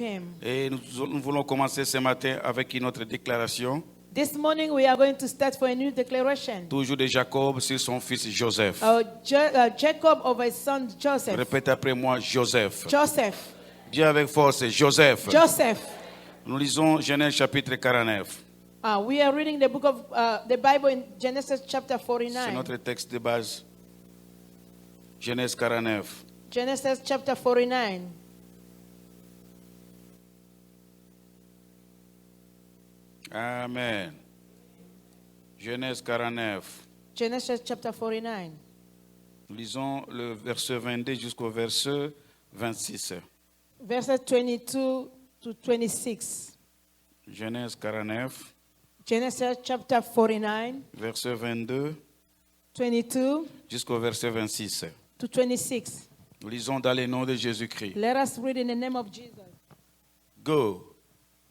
came. Et nous voulons commencer ce matin avec une autre déclaration, This morning we are going to start for a new declaration. toujours de Jacob sur son fils Joseph. Jacob over his son Joseph. Répète après moi, Joseph. Joseph. Dis avec force, Joseph. Joseph. Nous lisons Genèse chapitre 49. We are reading the book of the Bible in Genesis chapter C'est 49. notre texte de base. Genèse 49. Genesis chapter 49. Amen. Genèse 49. Genesis chapter 49. Nous lisons le verset 22 jusqu'au verset 26. Verses 22 to 26. Genèse 49, Genesis chapter 49, verset 22 22 jusqu'au verset 26. to 26. Nous lisons dans le nom de Jésus-Christ. Let us read in the name of Jesus. Go.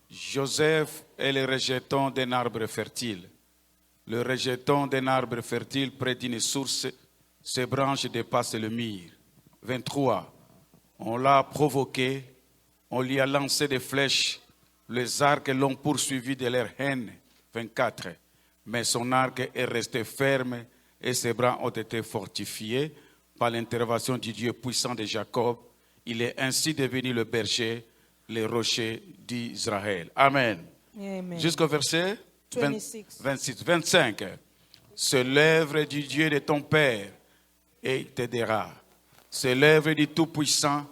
Joseph est le rejeton d'un arbre fertile. Le rejeton d'un arbre fertile près d'une source, ses branches dépassent le mur. 23. On l'a provoqué, on lui a lancé des flèches, les arcs l'ont poursuivi de leur haine. 24. Mais son arc est resté ferme et ses bras ont été fortifiés par l'intervention du Dieu puissant de Jacob. Il est ainsi devenu le berger, le rocher d'Israël. Amen. Amen. Jusqu'au verset 26. 26, 25. C'est l'œuvre du Dieu de ton Père et il t'aidera. C'est l'œuvre du Tout-Puissant,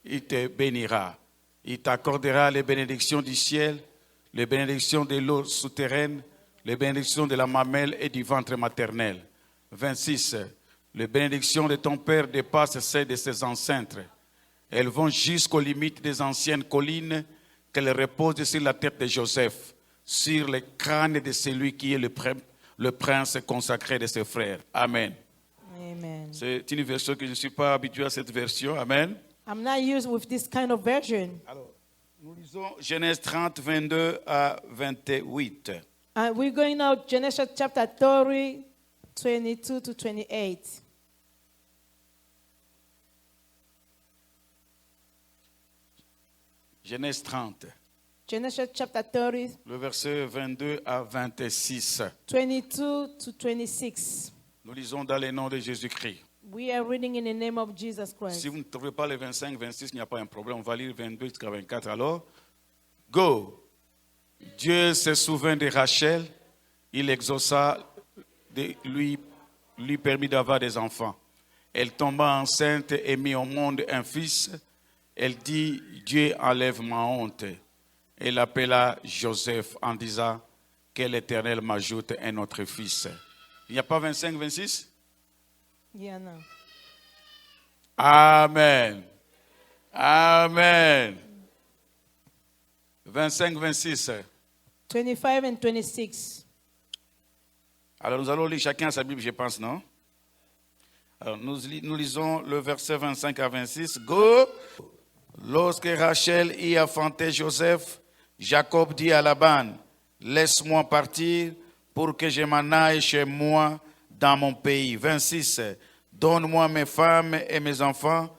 il te bénira. Il t'accordera les bénédictions du ciel, les bénédictions de l'eau souterraine, les bénédictions de la mamelle et du ventre maternel. 26. Les bénédictions de ton Père dépassent celles de ses ancêtres. Elles vont jusqu'aux limites des anciennes collines qu'elles reposent sur la tête de Joseph, sur le crâne de celui qui est le prince consacré de ses frères. Amen. Amen. C'est une version que je ne suis pas habitué à cette version. Amen. I'm not used with this kind of version. Alors, nous lisons Genèse 30, 22 à 28. And we're going now Genesis chapter 30, 22 to 28. Genèse 30, Genesis chapter 30, le verset 22 à 26. 22 to 26. Nous lisons dans le nom de Jésus-Christ. We are reading in the name of Jesus Christ. Si vous ne trouvez pas les 25, 26, il n'y a pas un problème. On va lire 22 jusqu'à 24. Alors, go. Dieu se souvint de Rachel. Il exauça, lui permit d'avoir des enfants. Elle tomba enceinte et mit au monde un fils. Elle dit, Dieu enlève ma honte. Elle l'appela Joseph en disant, que l'Éternel m'ajoute un autre fils. Il n'y a pas 25, 26? Yeah, no. Amen. Amen. 25, 26. 25 and 26. Alors nous allons lire chacun sa Bible, je pense, non? Alors nous lisons le verset 25 à 26. Go. Lorsque Rachel y a enfanté Joseph, Jacob dit à Laban, laisse-moi partir pour que je m'en aille chez moi dans mon pays. 26. Donne-moi mes femmes et mes enfants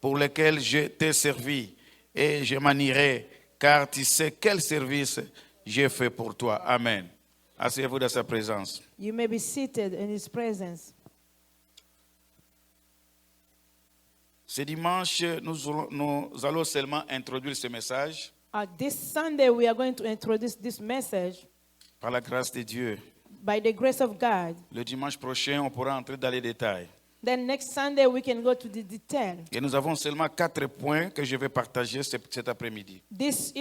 pour lesquels je t'ai servi et je m'en irai, car tu sais quel service j'ai fait pour toi. Amen. Asseyez-vous dans sa présence. You may be seated in his presence. Ce dimanche, nous allons seulement introduire ce message This Sunday, we are going to introduce this message par la grâce de Dieu. by the grace of God. Le dimanche prochain, on pourra entrer dans les détails. Then next Sunday, we can go to the detail. Et nous avons seulement 4 points que je vais partager cet après-midi This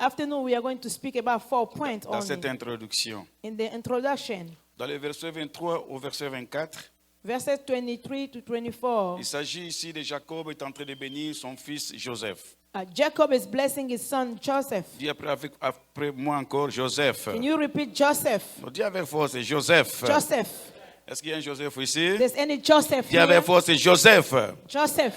afternoon, we are going to speak about 4 points dans cette only introduction. in the introduction. Dans le verset 23 au verset 24, Verses 23 to 24. il s'agit ici de Jacob est en train de bénir son fils Joseph. Jacob is blessing his son Joseph. Dis après moi encore Joseph. Can you repeat Joseph? Dis avec force Joseph. Joseph. Est-ce qu'il y a un Joseph ici? There's any Joseph Dis avec here? force Joseph. Joseph.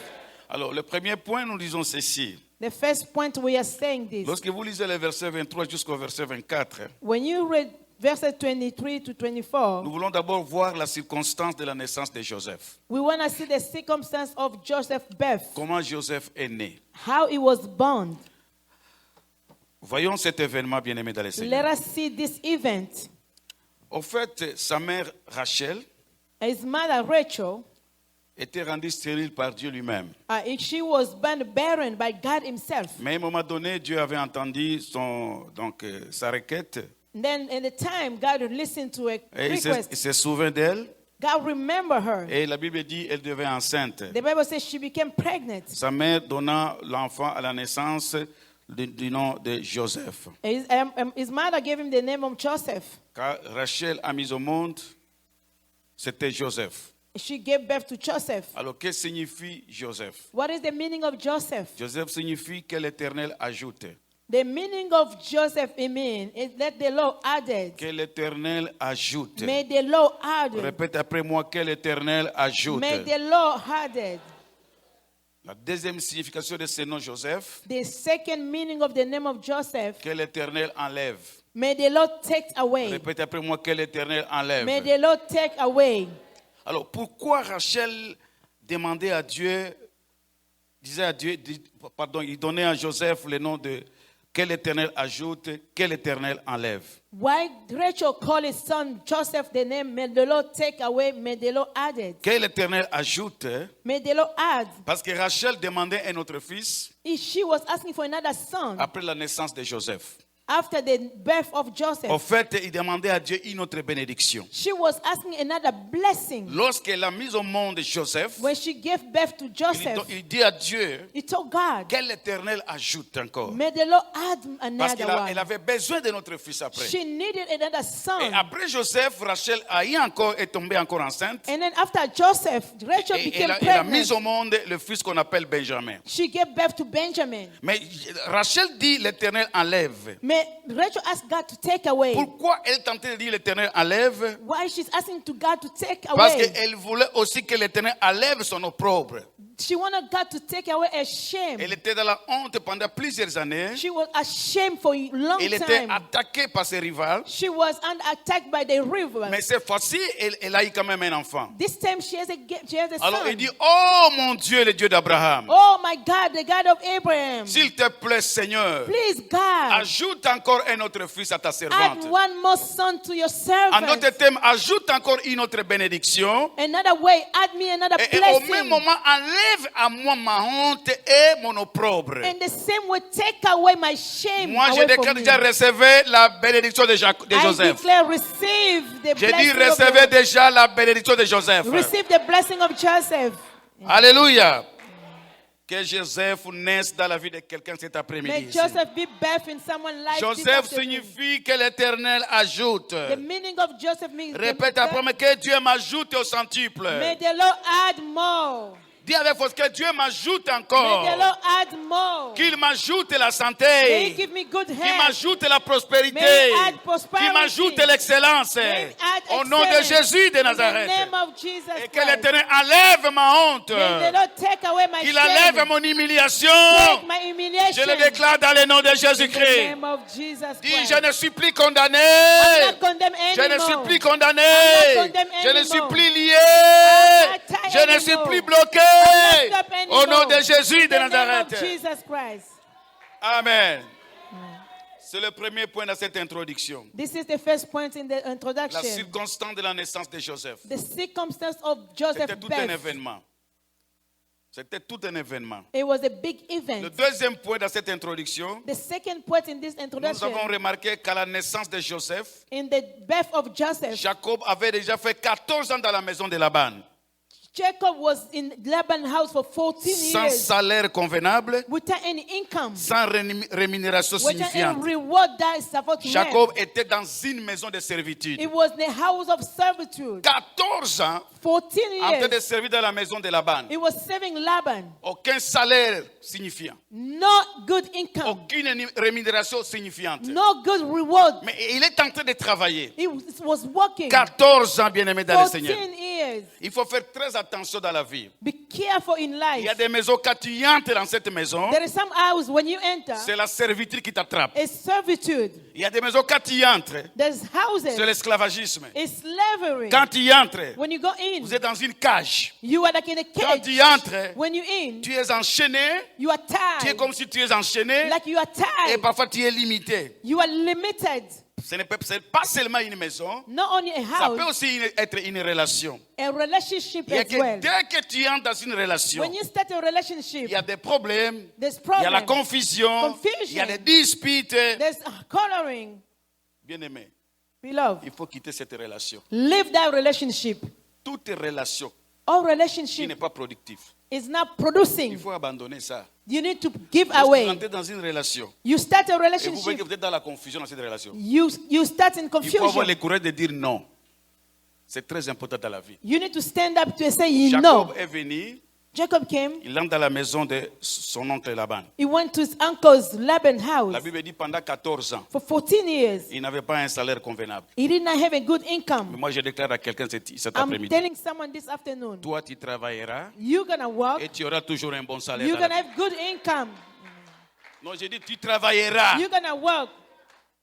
Alors, le premier point, nous disons ceci. The first point we are saying this. Lorsque vous lisez le verset 23 jusqu'au verset 24, When you read verses 23 to 24, nous voulons d'abord voir la circonstance de la naissance de Joseph. we want to see the circumstance of Joseph's birth, Comment Joseph est né. how he was born. Voyons cet événement, bien-aimé dans le Seigneur. Let us see this event. Au fait, sa mère Rachel His mother Rachel, était rendue stérile par Dieu lui-même. she was barren by God himself. Mais à un moment donné, Dieu avait entendu sa requête. And then in the time, God listened to a Et il request. se souvint d'elle. God remembered her. Et la Bible dit qu'elle devait enceinte. The Bible says she became pregnant. Sa mère donna l'enfant à la naissance du nom de Joseph. His mother gave him the name of Joseph. Quand Rachel a mis au monde, c'était Joseph. She gave birth to Joseph. Alors, que signifie Joseph? What is the meaning of Joseph? Joseph signifie que l'Éternel ajoute. The meaning of Joseph, is that the Lord added. Que l'Éternel ajoute. May the Lord add. Répète après moi, que l'Éternel ajoute. May the Lord added. La deuxième signification de ce nom Joseph, The second meaning of the name of Joseph, que l'Éternel enlève. may the Lord take away. Répète après moi, que l'Éternel enlève. May the Lord take away. Alors, pourquoi Rachel demandait à Dieu, il donnait à Joseph le nom de que l'Éternel ajoute, que l'Éternel enlève. Why Rachel called his son Joseph the name, may the Lord take away, may the Lord add it. Que l'Éternel ajoute, May the Lord add. parce que Rachel demandait un autre fils She was asking for another son après la naissance de Joseph. after the birth of Joseph. En fait, il demandait à Dieu une autre bénédiction. She was asking another blessing. Lorsqu'elle a mis au monde Joseph, When she gave birth to Joseph, il dit à Dieu, he told God, que l'Éternel ajoute encore. may the Lord add Parce another qu'elle one. avait besoin de notre fils après. She needed another son. Et après Joseph, Rachel est tombée encore enceinte. And then after Joseph, Rachel Et became elle a mis pregnant. au monde le fils qu'on appelle Benjamin. She gave birth to Benjamin. Mais Rachel dit l'Éternel enlève. May Rachel asked God to take away. Pourquoi elle tentait de dire l'Éternel enlève? Why she's asking to God to take Parce away? qu'elle voulait aussi que l'Éternel enlève son opprobre. She wanted God to take away her shame. Elle était dans la honte pendant plusieurs années. She was ashamed for a long Elle était time. attaquée par ses rivales. She was attacked by the river. Mais cette fois-ci, elle a eu quand même un enfant. This time she has a Alors il son. dit, oh mon Dieu, le Dieu d'Abraham. Oh my God, the God of Abraham. S'il te plaît, Seigneur, Please, God, ajoute encore un autre fils à ta add servante. one more son to your En servant. d'autres termes, ajoute encore une autre bénédiction. Another way, add me another Et au même blessing. moment, enlève à moi ma honte et mon opprobre. In the same way, take away my shame Moi, je away déclare from me. déjà recevoir la bénédiction de I Joseph. declare, receive the J'ai dit blessing of recevez déjà la bénédiction de Joseph. receive the blessing of Joseph. Alléluia. Que Joseph naisse dans la vie de quelqu'un cet May après-midi. Joseph be birth in someone's life. this Joseph afternoon. signifie que l'Éternel ajoute. The meaning of Joseph means Répète après moi que Dieu m'ajoute au centuple. may the Lord add more. Dis avec force que Dieu m'ajoute May encore. the Lord add more. Qu'il m'ajoute la May He santé. give me good Qu'il health. m'ajoute la prospérité. May He add prosperity. Qu'il m'ajoute l'excellence. May He add Au nom de excellence. Jésus de In the Nazareth. name of Jesus Et que Christ. l'Éternel enlève ma honte. May the Lord take away my Qu'il shame. enlève mon humiliation. Take my humiliation. Je le déclare dans le nom de In the Jésus-Christ. name of Jesus Dis, Christ. je ne suis plus condamné. I'm not condemned Je anymore. ne suis plus condamné. I'm not condemned Je ne suis anymore. plus lié. I'm not tied Je ne suis anymore. plus bloqué. I'm not stopped Au nom de anymore. Jésus de In the name of Nazareth. Jesus Christ. Amen. C'est le premier point dans cette introduction. This is the first point in the La introduction. circonstance de la naissance de Joseph. The circumstance of Joseph's C'était tout un birth. événement. C'était tout un événement. It was a big Le event. deuxième point dans cette introduction, The second point in this nous introduction, avons remarqué qu'à la naissance de Joseph, in the birth of Joseph, Jacob avait déjà fait 14 ans dans la maison de Laban, Jacob was in Laban's house for 14 sans years salaire convenable, without any income, sans rémunération without signifiante. any reward that is supposed to have. Jacob était dans une maison de servitude. It was the house of servitude. 14 ans 14 en train de years. servir dans la maison de Laban. It was serving Laban. Aucun salaire signifiant. Not good income. Aucune rémunération signifiante. No good reward. Mais il est en train de travailler. He was working 14 ans, bien-aimé dans le 14 Seigneur. years. years. Il faut faire très attention dans la vie. Be careful in Il y a life. des maisons, quand tu entres dans cette maison, There is some house when you enter, c'est la servitude qui t'attrape. it's servitude. Il y a des maisons, quand tu entres, There's c'est houses, l'esclavagisme. it's slavery. Quand tu entres, When you go in, vous êtes dans une cage. you are like in a Quand cage. tu entres, When you in, tu es enchaîné. you are Tu es tied. comme si tu es enchaîné. Like you are Et tied. parfois, tu es limité. You are limited. Ce n'est pas seulement une maison. Not only a Ça peut house, aussi être une relation. a relationship Il y a as que well. dès que tu entres dans une relation, When you start a relationship, il y a des problèmes, there's il y a la problems, confusion, Confusion. il y a des disputes. there's coloring. Bien-aimé, Beloved, il faut quitter cette relation. leave that relationship. Toute relation All qui n'est relationship pas productive, is not il producing. faut abandonner ça. You need to give Lorsque vous away. entrez dans une relation You start a et vous voyez relationship. que vous êtes dans la confusion dans cette relation, You start in il faut avoir confusion. le courage de dire non. C'est très important dans la vie. You need to stand up to say you Jacob know. est venu, Jacob came. il entre dans la maison de son oncle Laban. He went to his uncle's Laban house La Bible dit pendant 14 ans, for 14 years. il n'avait pas un salaire convenable. He did not have a good Mais income. moi, je déclare à quelqu'un cet I'm après-midi. telling someone this afternoon, Toi, tu travailleras you're gonna work. et tu auras toujours un bon salaire. You're dans la gonna vie. have good income. Non, j'ai dit, tu travailleras. You're gonna work.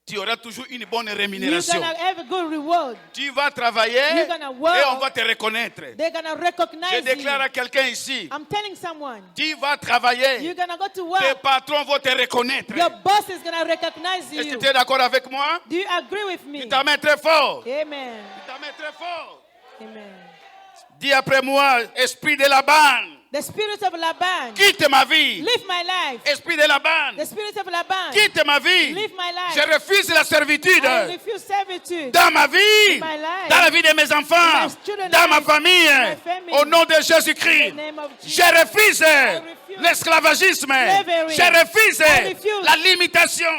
Tu auras toujours une bonne You're rémunération. gonna have a good reward. Tu vas travailler You're gonna work. et on va te reconnaître. They're gonna Je recognize déclare you. à quelqu'un ici, I'm telling someone, tu vas travailler. you're gonna go to Tes work. patrons vont te reconnaître. Your boss is gonna recognize Est-ce que you. tu es d'accord avec moi? Do you agree with me? Tu t'en mets très fort. Amen. Tu t'en mets très fort. Amen. Dis après moi, esprit de Laban, The spirit of Laban, quitte ma vie. live my life. Esprit de Laban, The spirit of Laban, quitte ma vie. live my Je life. refuse la servitude I refuse servitude. dans ma vie, my life, dans la vie de mes enfants, in my children's dans ma life, famille. in my family. Au nom de In Jésus-Christ, the name of je Jesus. refuse refuse l'esclavagisme. slavery. Je refuse I refuse la limitation.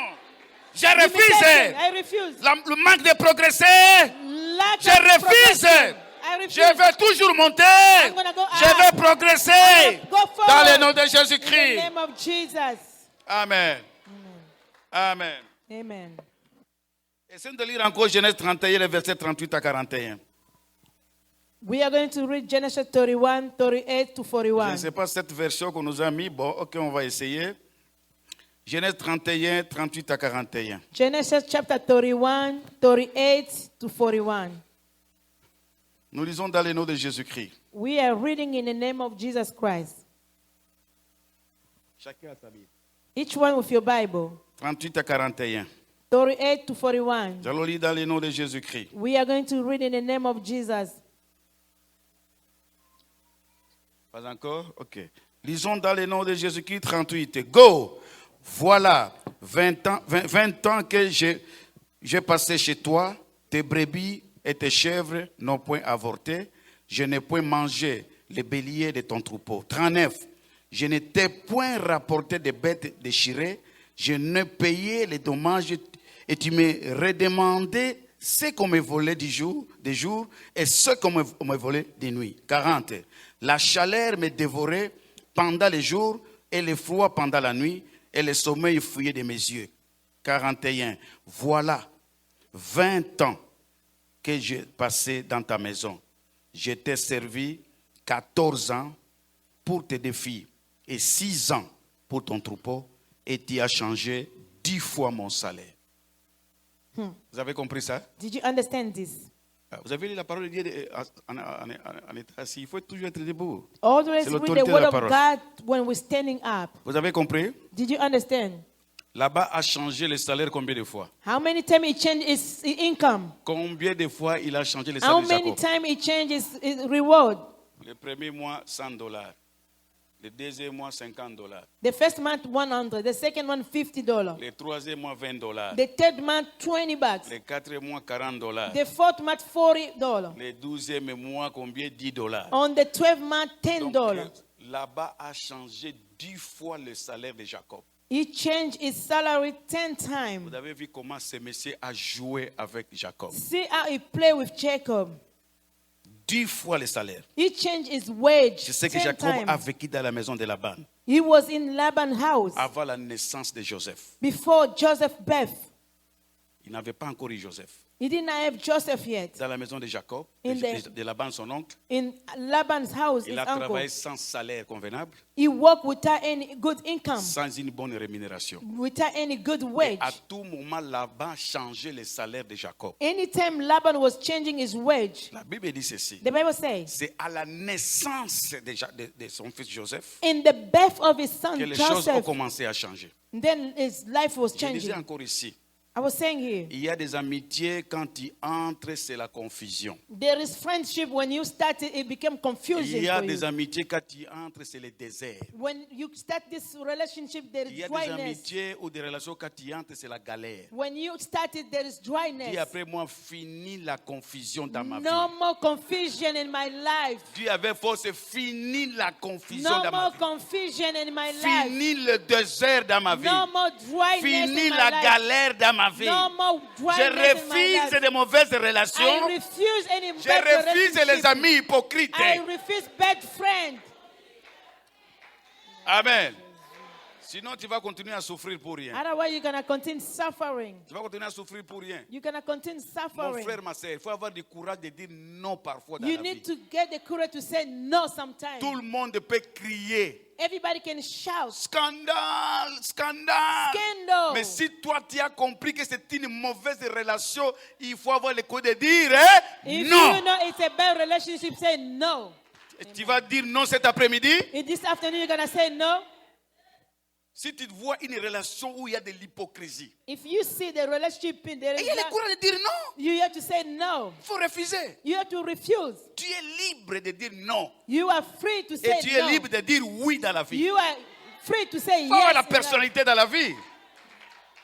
Je Limitation. refuse I refuse. le manque de progresser. Lack Je of refuse. progression. I Je refuse. vais toujours monter. gonna go Je up. vais progresser. Go forward. Dans le nom de In the Jésus-Christ. name of Jesus. Amen. Amen. Amen. Essayons de lire encore Genèse 31, les versets 38 à 41. We are going to read Genesis 31, 38 to Je ne 41. sais pas cette version qu'on nous a mis. Bon, ok, on va essayer. Genèse 31, 38 à 41. Genesis chapter 31, 38 to 41. Nous lisons dans le nom de Jésus-Christ. We are reading in the name of Jesus Christ. Chacun a sa Bible. Each one with your Bible. 38 à 41. 38 to 41. Nous allons lire dans le nom de Jésus-Christ. We are going to read in the name of Jesus. Pas encore? Ok. Lisons dans le nom de Jésus-Christ 38. Go! Voilà 20 ans que j'ai passé chez toi. Tes brebis et tes chèvres n'ont point avorté. Je n'ai point mangé les béliers de ton troupeau. 39. Je ne t'ai point rapporté des bêtes déchirées. Je n'ai payé les dommages et tu me redemandais ce qu'on me volait des jours et ce qu'on me volait des nuits. 40. La chaleur me dévorait pendant les jours et le froid pendant la nuit et le sommeil fuyait de mes yeux. 41. Voilà 20 ans que j'ai passé dans ta maison. Je t'ai servi 14 ans pour tes défis et 6 ans pour ton troupeau et tu as changé 10 fois mon salaire. Vous avez compris ça? Did you understand this? Vous avez lu la parole de Dieu en état assis. Il faut toujours être debout. Always C'est read l'autorité the de word la of parole. God when we're standing up. Vous avez compris? Did you understand? Là-bas a changé le salaire combien de fois? How many times he changed his income? Combien de fois il a changé le How salaire de many Jacob? times he changed his reward? Le premier mois, $100. Le deuxième mois, $50. The first month, 100. The second month, $50. Le troisième mois, $20. The third month, $20. Le quatrième mois, $40. The fourth month, $40. Le 12e mois, combien? $10. On the 12th month, $10. Donc, là-bas a changé 10 fois le salaire de Jacob. He changed his salary 10 times. Vous avez vu comment ce monsieur a joué avec Jacob. See how he played with Jacob. 10 fois le salaire. He changed his wage Je sais que 10 Jacob a times. vécu dans la maison de Laban He was in Laban's house avant la naissance de Joseph. before Joseph's birth. Il n'avait pas encore eu Joseph. He did not have Joseph yet. Dans la maison de Jacob, In de Laban, son oncle, In Laban's house, il his a uncle, travaillé sans salaire convenable, he worked without any good income, sans une bonne rémunération. without any good Et wage. à tout moment, Laban changeait le salaire de Jacob. Anytime Laban was changing his wage, La Bible dit ceci. the Bible says, C'est à la naissance de son fils Joseph in the birth of his son que les choses ont Joseph, commencé à changer. then his life was Je disais changing. encore ici, I was saying here, il y a des amitiés, quand tu entres, c'est la confusion. there is friendship when you started, it became confusion Il y a for des you. amitiés, quand tu entres, c'est le désert. When you start this relationship, there Il y is a des dryness. amitiés ou des relations, quand tu entres, c'est la galère. When you started, there is Dis dryness. après moi, fini la confusion dans ma vie. No more confusion in my life. Dis avec force, fini la confusion No dans ma more vie. confusion in my life. Fini le désert dans ma vie. No more dryness Fini in my la life. galère dans ma vie. No more Je dryness in my refuse life. de mauvaises I relations. refuse any Je bad refuse les relationship. amis hypocrites. I refuse bad friends. Amen. Sinon, tu vas continuer à souffrir pour rien. Otherwise, you're gonna continue suffering. Tu vas continuer à souffrir pour rien. You're gonna continue Mon suffering. frère, ma soeur, il faut avoir du courage de dire non parfois dans You la need vie. to get the courage to say no sometimes. Tout le monde peut crier. Everybody can shout. Scandale, scandale. Scandal. Mais si toi tu as compris que c'est une mauvaise relation, il faut avoir le courage de dire If non. you know it's a bad relationship, say no. Et tu vas dire non cet après-midi. In this afternoon, you're gonna say no. Si tu vois une relation où il y a de l'hypocrisie, If you see the relationship, there is ayez le not- courage de dire non. you have to say no. Il faut refuser. You have to refuse. Tu es libre de dire non. You are free to Et say tu es no. libre de dire oui dans la vie. You are free to say Il faut avoir yes. la in life. personnalité dans la vie.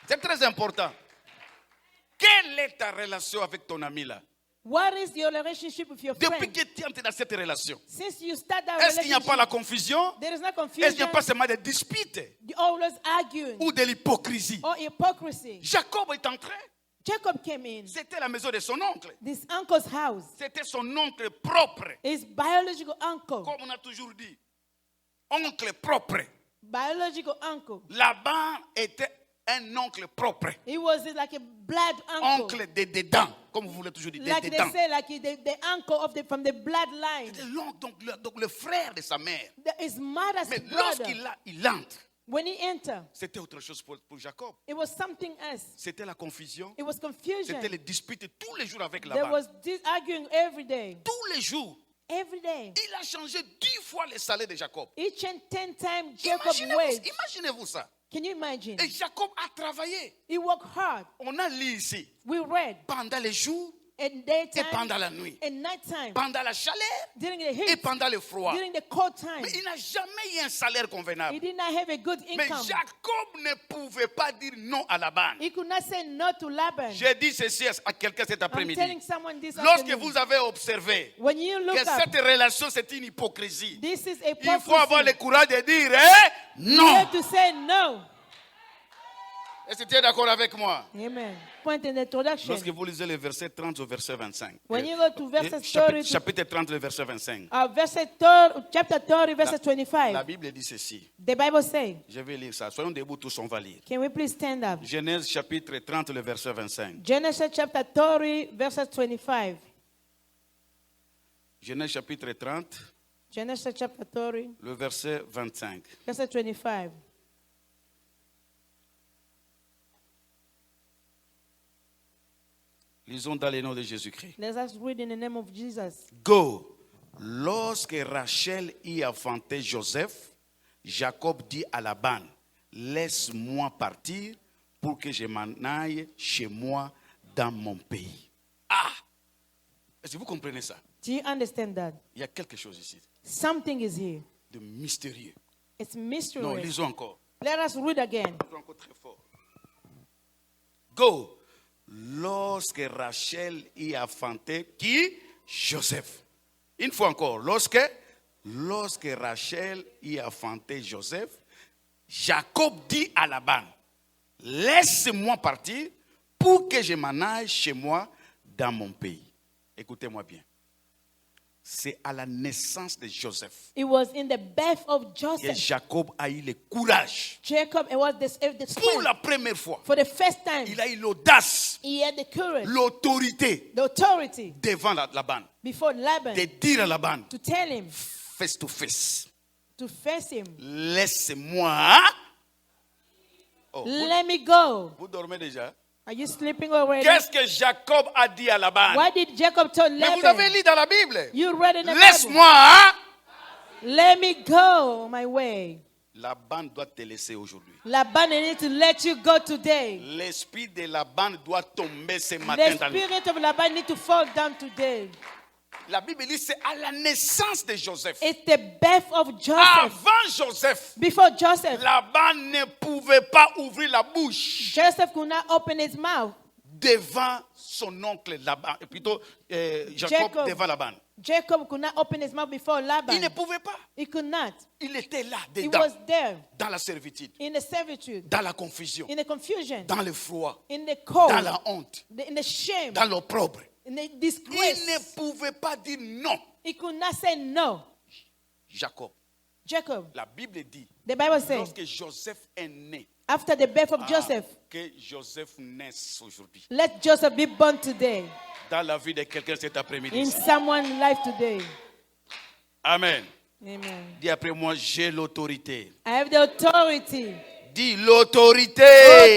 C'est très important. Quelle est ta relation avec ton ami là? What is your relationship with your Depuis friend? que tu entres dans cette relation, Since you start that est-ce qu'il n'y a relationship, pas la confusion? there is no Est-ce qu'il n'y confusion. a pas seulement des disputes You always arguing ou de l'hypocrisie? or hypocrisy. Jacob est entré. Jacob came in C'était la maison de son oncle. this uncle's house. C'était son oncle propre. His biological uncle. Comme on a toujours dit. Oncle propre. Biological uncle. Laban était un oncle propre. He was like a blood uncle. Oncle de dedans. Comme vous voulez toujours dire, de Like they dedans. say, like the uncle of from the bloodline. C'était l'oncle, donc le frère de sa mère. His mother's Mais brother. lorsqu'il entre, When he entered, c'était autre chose pour Jacob. it was something else. C'était la confusion. It was confusion. C'était les disputes tous les jours avec There Laban. was this arguing every day. Tous les jours. Every day. Il a changé 10 fois le salaire de Jacob. Each and 10 times Jacob wage. Imaginez-vous ça. Can you imagine? Et Jacob a travaillé. He worked hard. On a lu ici. We read Pendant les jours at et daytime pendant la nuit. and nighttime. Pendant la chaleur During the et heat. pendant le froid. During the cold time. Mais il n'a jamais eu un salaire He convenable. did not have a good Mais income. Jacob ne pouvait pas dire non à Laban. He could not say no to Laban. J'ai dit ceci à quelqu'un cet I'm telling après-midi. someone this Lorsque afternoon. vous avez observé When you look que up, cette relation c'est une hypocrisie, this is a il faut avoir le hypocrisy. courage de dire You non. have to say no. Est-ce que tu es d'accord avec moi? Amen. Point in introduction. Lorsque vous lisez le verset 30 au verset 25. When you go to verse 30, Chapitre 30, le verset 25. chapter 30, verse La 25, Bible dit ceci. the Bible says, Je vais lire ça. Soyons debout, tous on va lire. can we please stand up? Genèse chapitre 30, le verset 25. Genesis chapter 30, verse 25. Genèse chapitre 30, Genesis chapter 30, le verset 25. verse 25. Lisons dans le nom de Jésus-Christ. Let us read in the name of Jesus. Go. Lorsque Rachel y enfantait Joseph, Jacob dit à Laban, laisse-moi partir pour que je m'en aille chez moi dans mon pays. Ah! Est-ce que vous comprenez ça? Do you understand that? Il y a quelque chose ici Something is here. de mystérieux. It's Non, mysterious. lisons encore. Let us read again. Lisons encore très fort. Go. Lorsque Rachel y enfantait qui? Joseph. Une fois encore. Lorsque Rachel y enfantait Joseph, Jacob dit à Laban, laisse-moi partir pour que je m'en aille chez moi dans mon pays. Écoutez-moi bien. c'est à la naissance de Joseph It was in the birth of que Joseph. Jacob a eu le courage. Jacob, it was the Pour strength. la première fois, For the first time, il a eu l'audace, he had the courage, l'autorité the authority devant Laban, before Laban de dire à Laban, to tell him, face to face, to face him. laisse-moi. Oh, Let me go. vous dormez déjà? Are you sleeping already? Qu'est-ce que Jacob a dit à Laban? What did Jacob tell Mais vous avez Laban? lu dans la Bible. You read in the Bible. Laisse-moi. Let me go my way. Laban doit te laisser aujourd'hui. Laban needs to let you go today. L'esprit de Laban doit tomber ce The matin dans le... spirit of Laban needs to fall down today. La Bible dit c'est à la naissance de Joseph. It's the birth of Joseph. Avant Joseph, Before Joseph, Laban ne pouvait pas ouvrir la bouche Joseph could not open his mouth. devant son oncle Laban, plutôt Jacob Jacob. devant Laban. Jacob could not open his mouth before Il Laban. ne pouvait pas. He could not. Il était là, He dedans, was there dans la servitude, in the servitude, dans la confusion, in the confusion, dans le froid, in the cold, dans la honte, in the shame, dans l'opprobre. in the Il disgrace. ne pouvait pas dire non. He could not say no. Jacob, Jacob, la Bible dit, the Bible says, lorsque Joseph est né, after the birth of Joseph, que Joseph naisse aujourd'hui. let Joseph be born today Dans la vie de quelqu'un cet après-midi. in someone's life today. Amen. Amen. Dis après moi, j'ai l'autorité. I have the authority. Dis l'autorité.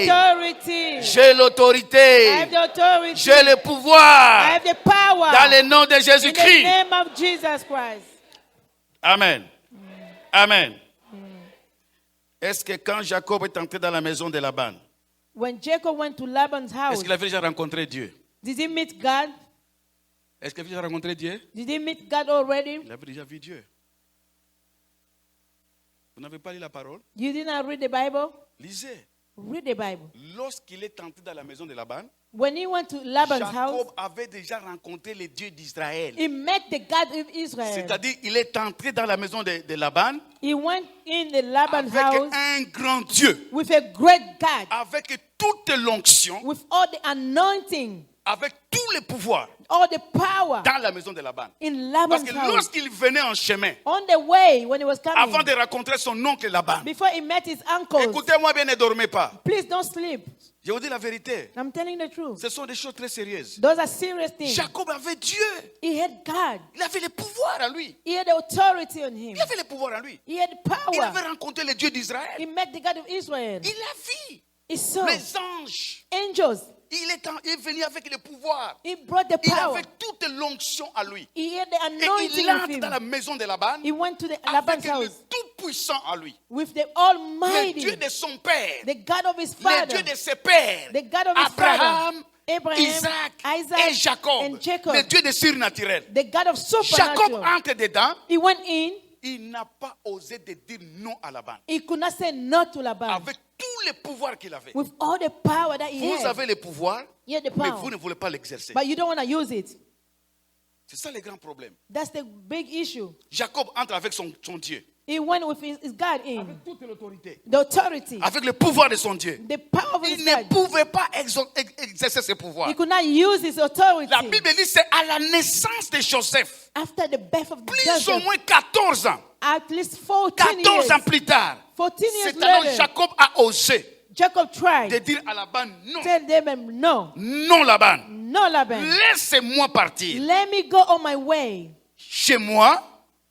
Authority. J'ai I l'autorité. have the authority. J'ai le I pouvoir. have the power. Dans le nom de In the Jésus-Christ. name of Jesus Christ. Amen. Amen. Est-ce que quand Jacob est entré dans la maison de Laban, When Jacob went to Laban's house, est-ce qu'il avait déjà rencontré Dieu? did he meet God? Est-ce qu'il avait déjà rencontré Dieu? Did he meet God already? Il avait déjà vu Dieu. Vous n'avez pas lu la parole? You did not read the Bible? Lisez. Read the Bible. Lorsqu'il est entré dans la maison de Laban, When he went to Laban's house, Jacob avait déjà rencontré le Dieu d'Israël. he met the God of Israel. C'est-à-dire, il est entré dans la maison de Laban He went in the Laban's avec house un grand Dieu, with a great God, avec toute l'onction, with all the anointing, avec tous les pouvoirs all the power dans la maison de Laban. in Parce Laban's que house. lorsqu'il venait en chemin, On the way, when he was avant coming, de rencontrer son oncle Laban, before he met his uncles, écoutez-moi bien, ne dormez pas. please don't sleep. Je vous dis la vérité. I'm telling the truth. Ce sont des choses très sérieuses. Those are serious things. Jacob avait Dieu. He had God. Il avait le pouvoir en lui. He had authority on him. Il avait le pouvoir en lui. He had Il power. avait rencontré le Dieu d'Israël. He met the God of Israel. Il a vu He saw les anges. angels. Il est venu avec le pouvoir. He brought the Il power. avait toute l'onction à lui. He had the Et il anointing with entre dans la him. maison de Laban He went to the avec Laban's le house tout-puissant à lui. with the Le Almighty, Dieu de son père. the God of his Le father, Dieu de ses pères. the God of his Abraham, father, Abraham, Isaac Isaac, et Jacob. and Jacob, Le Dieu de surnaturel. the God of Jacob supernatural. entre dedans. He went in. Il n'a pas osé de dire non à Laban. He could not say no to Laban Avec tous les pouvoirs qu'il avait. with all the power that he Vous had. avez le pouvoir, He had the mais power, vous ne voulez pas l'exercer. but you don't want to use it. C'est ça le grand problème. That's the big issue. Jacob entre avec son Dieu. He went with his God in. Avec toute l'autorité. The authority, Avec le pouvoir de son Dieu. the power of Il his ne God. pouvait pas exercer ses pouvoirs. He could not use his authority. La Bible dit c'est à la naissance de Joseph. After the birth of Plus ou Joseph, moins 14 ans. at least 14 14 ans years, plus tard. 14 years C'est alors later, Jacob a osé Jacob de tried. dire à Laban non. Tell them no, Non Laban. no, Laban. Laissez-moi partir. Let me go on my way Chez moi,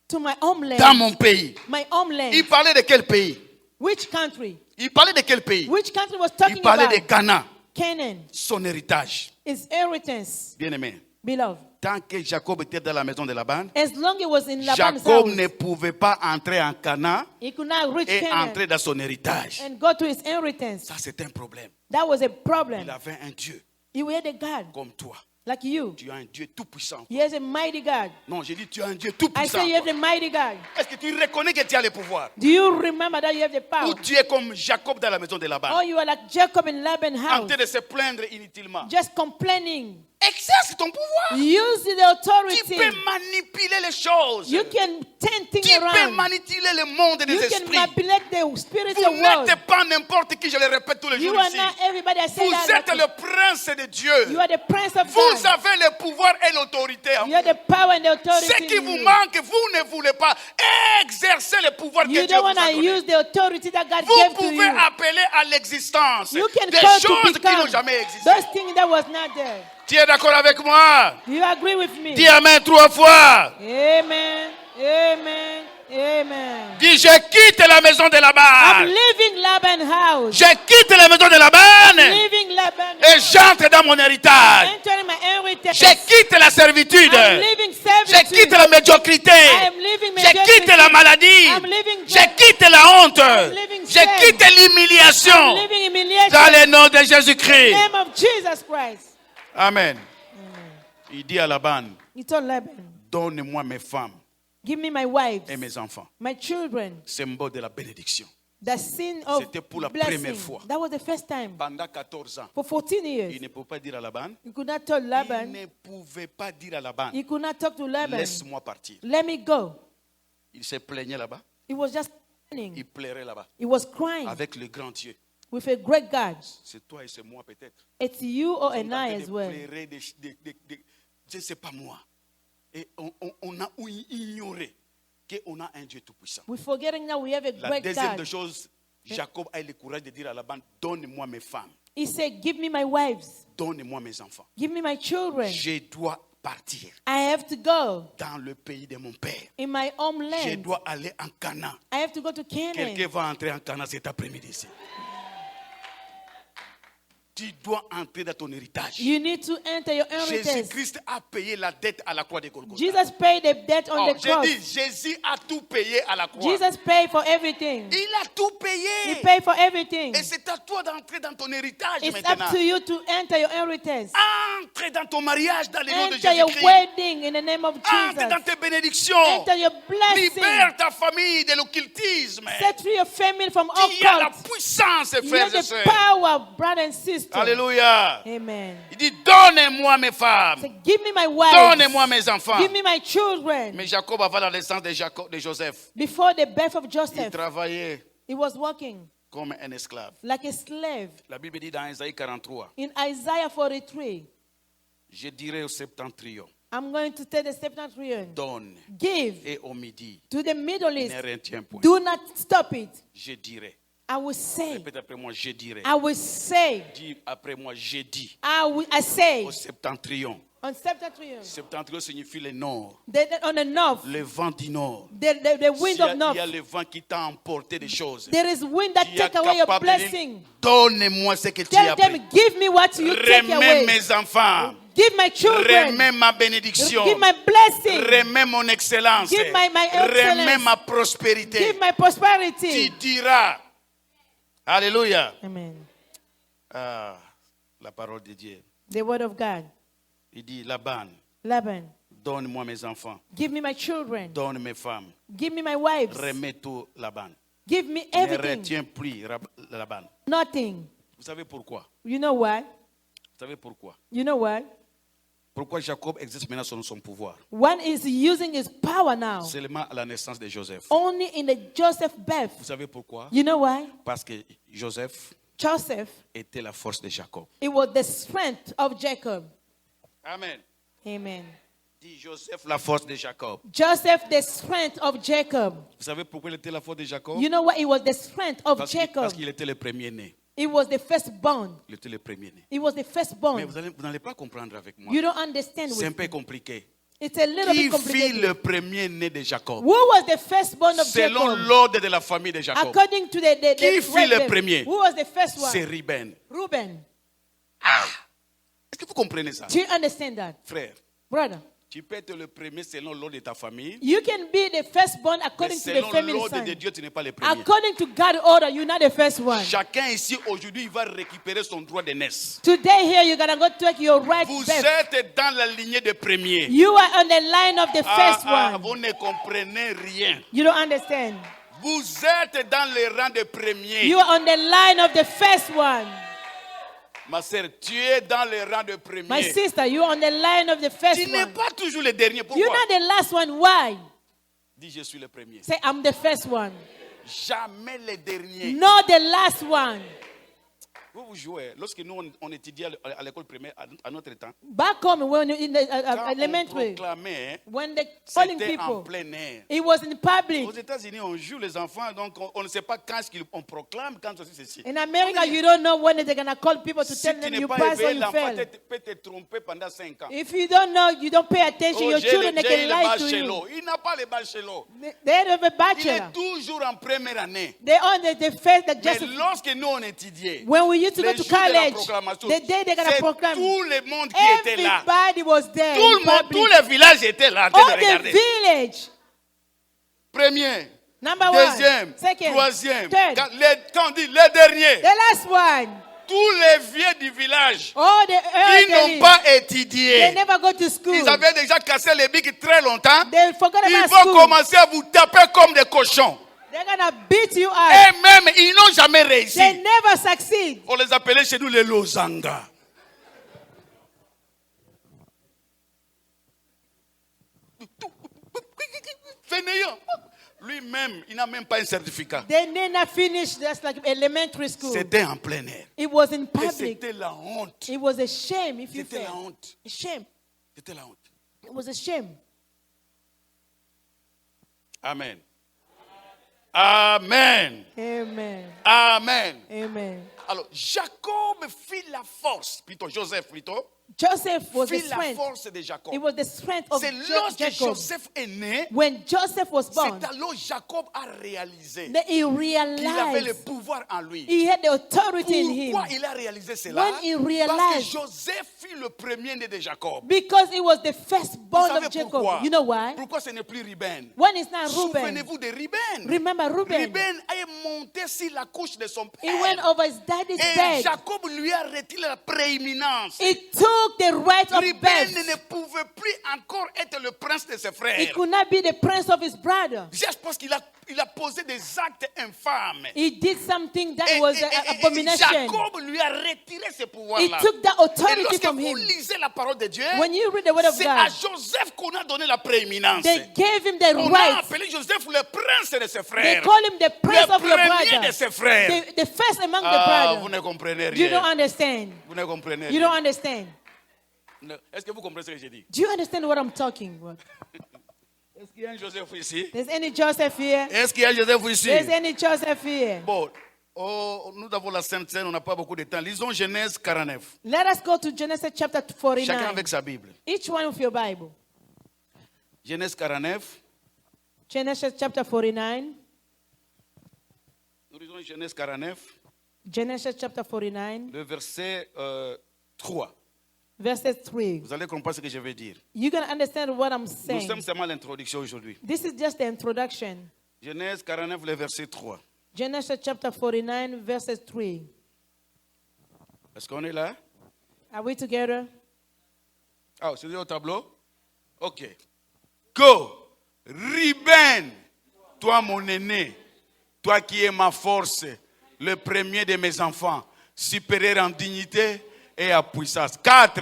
to my homeland. dans mon pays. My homeland. Il parlait de quel pays? Which country? Il parlait de quel pays? Which country was Il talking parlait about? de Cana, Canaan. son héritage. His inheritance, Bien-aimé, beloved. tant que Jacob était dans la maison de Laban, As long as it was in Laban's Jacob house, ne pouvait pas entrer en Cana he could not reach et Canaan entrer dans son héritage. and go to his inheritance. Ça, c'est un problème. That was a Il problem. avait un Dieu He had a God comme toi. like you. Tu as un Dieu tout-puissant. He has a mighty God. Non, j'ai dit tu as un Dieu I tout-puissant. say you have a mighty God. Est-ce que tu reconnais que tu as le pouvoir? Do you remember that you have the Ou power? tu es comme Jacob dans la maison de Or Laban, you are like Jacob in Laban's en house, train de se plaindre inutilement. just complaining. Exerce ton pouvoir. Use the Tu authority. peux manipuler les choses. You can turn things Tu peux around. manipuler le monde des You can esprits. manipulate the spiritual Vous world. n'êtes pas n'importe qui, je le répète tous les You jours are ici. not everybody. I say Vous êtes that. le prince de Dieu. You are the prince of Vous God. avez le pouvoir et l'autorité. en You are the power and the vous. authority. Ce qui in vous you. manque, vous ne voulez pas exercer le pouvoir que You Dieu don't vous want a to donné. use the authority that God Vous gave to pouvez you. appeler à l'existence You can des call to choses qui n'ont become jamais existé. those things that was not there. Tu es d'accord avec moi? You agree with me? Dis Amen 3 fois. Amen. Amen. Amen. Dis, je quitte la maison de I'm Laban. leaving Laban house. Je quitte la maison de Laban Leaving Laban. et j'entre dans mon héritage. Entering my inheritance. Je quitte la servitude. I'm leaving Je servitude. quitte la médiocrité. I am leaving Je mediocrity. quitte la maladie. I'm leaving Je death. quitte la honte. living Je shame. quitte l'humiliation. I'm living humiliation. Dans le nom de In the Jésus-Christ. name of Jesus Christ. Amen. Il dit à Laban, He told Laban, donne-moi mes femmes give me my wives, et mes enfants. my children, Symbole de la bénédiction. the sin of C'était pour la blessing. première fois. That was the first time. Pendant 14 ans, For 14 years. il ne pouvait pas dire à Laban, He could not tell il Laban. ne pouvait pas dire à Laban, He could not talk to Laban. laisse-moi partir. Let me go. Il se plaignait là-bas, He was just crying. il pleurait là-bas, He was crying avec le grand Dieu. with a great God. C'est toi et c'est moi peut-être. It's you or On and est en I train as de well. pleurer je ne sais pas moi. Et on a ignoré qu'on a un Dieu tout-puissant. We're forgetting that we have a La great deuxième God. des choses, Jacob a eu le courage de dire à Laban, donne-moi mes femmes, He said, give me my wives. donne-moi mes enfants. Give me my children. Je dois partir I have to go dans le pays de mon père. in my Je homeland. dois aller en Canaan. I have to go to Quelqu'un Canaan. va entrer en Canaan cet après-midi ici. Tu dois entrer dans ton héritage. You need to enter your inheritance. Jésus-Christ a payé la dette à la croix de Golgotha. Jesus paid the debt on Oh, the j'ai cross. dit, Jésus a tout payé à la croix. Jesus paid for everything. Il a tout He payé. paid for everything. Et c'est à toi d'entrer dans ton héritage It's maintenant. up to you to enter your inheritance. Entre dans ton mariage dans le nom de Enter your Jésus-Christ. wedding in the name of Entre dans Jesus. tes bénédictions. Enter your blessing. Libère ta famille de l'occultisme. Set free your family from Il y a la occult. puissance, You frères have et the sœurs. power, brother and sister. Alléluia. Amen. Il dit, donnez-moi mes femmes. So give me my wives. Donnez-moi mes enfants. Give me my children. Mais Jacob, avant la naissance de Joseph, Before the birth of il Joseph, travaillait he was working comme un esclave. like a slave. La Bible dit dans Isaïe 43, In Isaiah 43, je dirai au septentrion, I'm going to tell the septentrion, donne, give et au midi, to the Middle ne East. retiens point. Do not stop it. Je dirai. I will say. Répète après moi, je dirai. I will say. Dis après moi, j'ai dit I say. au septentrion. On septentrion. Septentrion signifie le nord, On the north. le vent du nord. The wind of Il north. y a le vent qui t'a emporté des choses. There is wind that Tu es take away your capable de dire, blessing. donne-moi ce que tu as Tell pris. them, give me what you take Remets away. mes enfants. Give my children. Remets ma bénédiction. Give my blessing. Remets mon excellence. Give my excellence. Remets ma prospérité. Give my Tu prosperity. diras. Alléluia. Amen. Ah, la parole de Dieu. The word of God. Il dit, Laban, Laban, donne-moi mes enfants. give me my children. Donne mes femmes. Give me my wives. Remets tout Laban. Give me Ne everything. retiens plus Laban. Nothing. Vous savez pourquoi? You know why? Vous savez pourquoi? You know why? Pourquoi Jacob exerce maintenant son pouvoir? One is using his power now. Seulement à la naissance de Joseph. Only in the Joseph birth. Vous savez pourquoi? You know why? Parce que Joseph Joseph, était la force de Jacob. it was the strength of Jacob. Amen. Amen. Dit Joseph, la force de Jacob. Joseph, the strength of Jacob. Vous savez pourquoi il était la force de Jacob? You know what? It was the strength of Parce Jacob. qu'il était le premier né. It was the firstborn. Il était le premier né. It was the Mais firstborn. vous n'allez pas comprendre avec moi. You don't understand C'est un with peu me. compliqué. It's a little Qui bit fit complicated. le premier né de Jacob? Who was the firstborn of Selon Jacob? l'ordre de la famille de Jacob. According to the Qui fit le right premier? Who was the first C'est one? Ruben. Reuben. Est-ce que vous comprenez ça? Do you understand that? Frère, Brother, tu peux être le premier selon l'ordre de ta famille. you can be the firstborn Mais according to the selon family l'ordre de sign. Dieu, tu n'es pas le premier. According to God's order, you're not the first one. Chacun ici aujourd'hui il va récupérer son droit de naissance. Today here, you're going to go take your right Vous birth. êtes dans la lignée des premiers. You are on the line of the first one. Vous ne comprenez rien. You don't understand. Vous êtes dans les rangs des premiers. You are on the line of the first one. Ma sœur, tu es dans les rangs de My premier. sister, you're on the line of the first Tu n'es one. pas toujours le dernier. You're Pourquoi? not the last one. Why? Dis, je suis le premier. Say, I'm the first one. Jamais le dernier. Not the last one. Vous jouez. Lorsque nous, on étudiait à l'école primaire, à notre temps, Back home, when you're in the quand on elementary, proclamait, when they're calling c'était en people, plein air. it was in public. Aux États-Unis, on joue les enfants, donc on ne sait pas quand est-ce qu'on proclame, quand c'est ceci. In America, you don't know when they're going to call people to Si tell tu them n'es you pas passed or éveillé, you l'enfant failed. peut te tromper pendant 5 ans. If you don't know, you don't pay attention, Oh, your j'ai children, they le can lie to bachelor. you. Il n'a pas le bachelor. They have a Il bachelor. est toujours en première année. They own the first, the Mais just. lorsque nous on étudiait, When we used to go les to jours de la college, proclamation, the day they're going to c'est proclaim, tout le monde qui était là. everybody was there. Tout in le monde, public. tous les villages étaient là en train de All the regarder. village. Premier, Number deuxième, one. Second. troisième. Third. Quand on dit les derniers, The last one. tous les vieux du village All the qui n'ont elderly. pas They étudié, never go to school. ils avaient déjà cassé les bics très longtemps. They forgot Ils about vont school. commencer à vous taper comme des cochons. They're going to beat you out. Et même, ils n'ont jamais réussi. They never succeed. On les appelait chez nous les losangas. Fainéant. Lui-même, il n'a même pas un certificat. They did not finish just like elementary school. C'était en plein air. It was in Et public. c'était la honte. It was a shame if you C'était la failed. honte. A shame. C'était la honte. It was a shame. Amen. Amen. Amen. Amen. Amen. Alors, Jacob fit la force, plutôt Joseph plutôt, Joseph was the fit la strength. force de Jacob. It was the strength of C'est lorsque Jacob. Joseph est né, When Joseph was born, c'est alors Jacob a réalisé that he qu'il avait le realized pouvoir en lui. he had the authority in him. Pourquoi il a réalisé cela? When he Parce que realized, Joseph fut le premier-né de Jacob. because it was the Vous firstborn savez of Jacob. pourquoi? You know why? Pourquoi ce n'est plus Ruben? When it's not Reuben, Souvenez-vous de Ruben. remember Reuben. Ruben est monté sur la couche de son He went père. over his daddy's Et bed. Jacob lui a retiré la prééminence. He took the right of Ruben birth. ne pouvait plus encore être le prince de ses He frères. could not be the prince of his brother. Juste parce qu'il a posé des actes infâmes. He did something that Et, was et- an et- et abomination. Jacob lui a retiré ce He pouvoir-là. took that Et authority lorsque from vous him. lisez la parole de Dieu, When you read the word of c'est à God, Joseph qu'on a donné la prééminence. they gave him the On a right. appelé Joseph le prince de ses They frères. call him the prince Le of your premier brother. de ses frères. The first among the Ah, vous brothers. ne comprenez You don't rien. understand. Vous ne comprenez You rien. don't understand. Est-ce que vous comprenez ce que j'ai dit? Do you understand what I'm talking about? Est-ce qu'il y a un Joseph ici? There's any Joseph here? Est-ce qu'il y a un Joseph ici? There's any Joseph here? Bon, nous avons la Sainte Seine, on n'a pas beaucoup de temps. Lisons Genèse 49. Let us go to Genesis chapter Chacun 49. avec sa Bible. Each one with your Bible. Genèse 49. Genesis chapter 49. Nous lisons Genèse 49, Genesis chapter 49, le verset 3. verses 3. Vous allez comprendre ce que je vais dire. You can understand what I'm Nous saying. sommes seulement à l'introduction aujourd'hui. This is just the introduction. Genèse 49, le verset 3. Genesis chapter 49, verses 3. Est-ce qu'on est là? Are we together? Ah, c'est au tableau? Ok. Go. Ruben, toi mon aîné, toi qui es ma force, le premier de mes enfants, supérieur en dignité et à puissance. 4.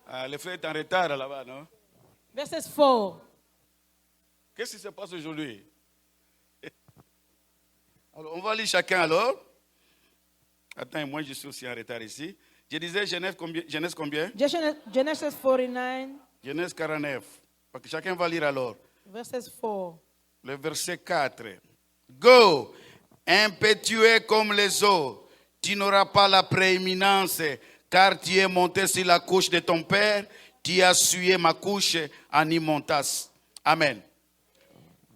Ah, le frère est en retard là-bas, non? Verses 4. Qu'est-ce qui se passe aujourd'hui? Alors, on va lire chacun alors. Attends, moi je suis aussi en retard ici. Je disais Genèse combien? Genèse 49, Genèse 49. Parce que chacun va lire alors. verses 4. Le verset 4. Go, impétueux comme les eaux, tu n'auras pas la prééminence, car tu es monté sur la couche de ton père, tu as essuyé ma couche en y montasse. Amen.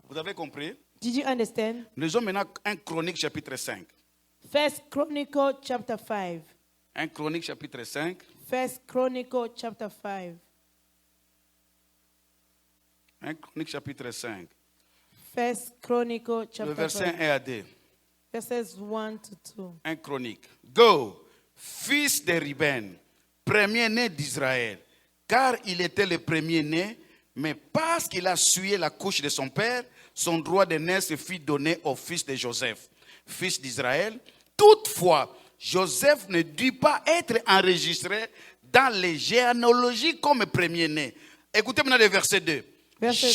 Vous avez compris? Did you understand? Nous lisons maintenant 1 Chronique chapitre 5. First Chronicle chapter 5. 1 Chronique chapitre 5. First Chronicle chapter 5. 1 Chronique chapitre 5. First Chronicle Le chapter verset 5. 1 à 2. Verses 1 to 2. 1 Chronique. Go, fils de Ruben, premier-né d'Israël, car il était le premier-né, mais parce qu'il a essuyé la couche de son père, son droit d'aîné se fit donner au fils de Joseph, fils d'Israël. Toutefois, Joseph ne dut pas être enregistré dans les généalogies comme premier-né. Écoutez maintenant le verset 2. Verset